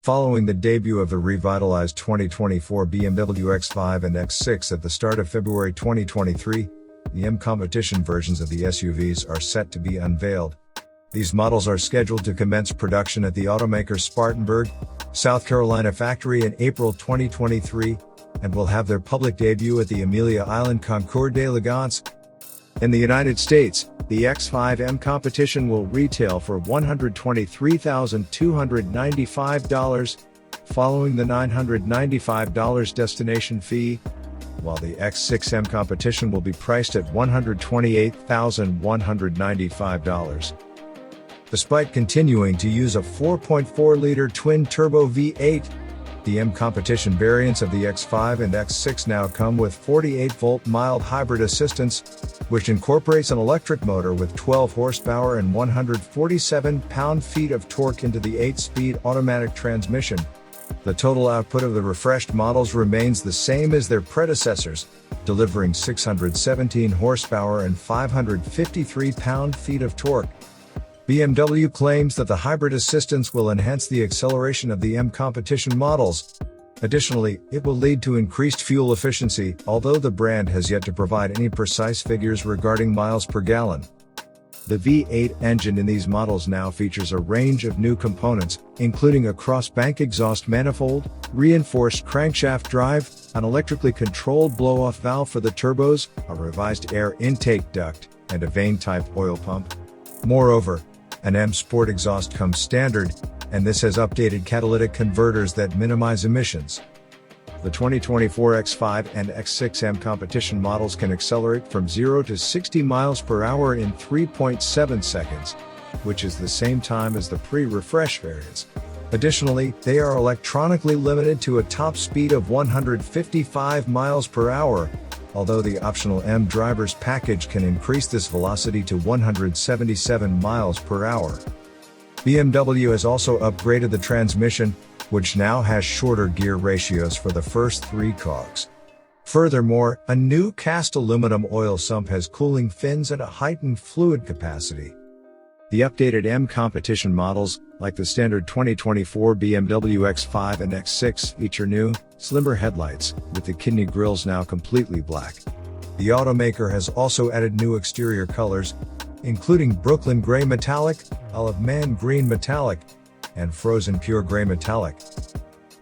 Following the debut of the revitalized 2024 BMW X5 and X6 at the start of February 2023, the M competition versions of the SUVs are set to be unveiled. These models are scheduled to commence production at the automaker Spartanburg, South Carolina factory in April 2023, and will have their public debut at the Amelia Island Concours d'Elegance. In the United States, the X5 M competition will retail for $123,295, following the $995 destination fee, while the X6 M competition will be priced at $128,195. Despite continuing to use a 4.4-liter twin-turbo V8, the M competition variants of the X5 and X6 now come with 48-volt mild hybrid assistance, which incorporates an electric motor with 12 horsepower and 147 pound-feet of torque into the 8-speed automatic transmission. The total output of the refreshed models remains the same as their predecessors, delivering 617 horsepower and 553 pound-feet of torque. BMW claims that the hybrid assistance will enhance the acceleration of the M competition models. Additionally, it will lead to increased fuel efficiency, although the brand has yet to provide any precise figures regarding miles per gallon. The V8 engine in these models now features a range of new components, including a cross-bank exhaust manifold, reinforced crankshaft drive, an electrically controlled blow-off valve for the turbos, a revised air intake duct, and a vane-type oil pump. Moreover, an M Sport exhaust comes standard, and this has updated catalytic converters that minimize emissions. The 2024 X5 and X6 M competition models can accelerate from 0 to 60 miles per hour in 3.7 seconds, which is the same time as the pre-refresh variants. Additionally, they are electronically limited to a top speed of 155 miles per hour, although the optional M driver's package can increase this velocity to 177 miles per hour. BMW has also upgraded the transmission, which now has shorter gear ratios for the first 3 cogs. Furthermore, a new cast aluminum oil sump has cooling fins and a heightened fluid capacity. The updated M competition models, like the standard 2024 BMW X5 and X6, feature new, slimmer headlights, with the kidney grills now completely black. The automaker has also added new exterior colors, including Brooklyn Gray Metallic, Olive Man Green Metallic, and Frozen Pure Gray Metallic.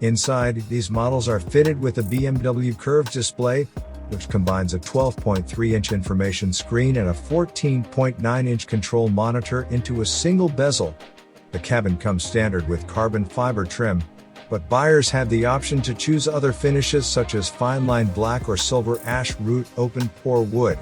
Inside, these models are fitted with a BMW curved display, which combines a 12.3-inch information screen and a 14.9-inch control monitor into a single bezel. The cabin comes standard with carbon fiber trim, but buyers have the option to choose other finishes such as fine line black or silver ash root open pore wood.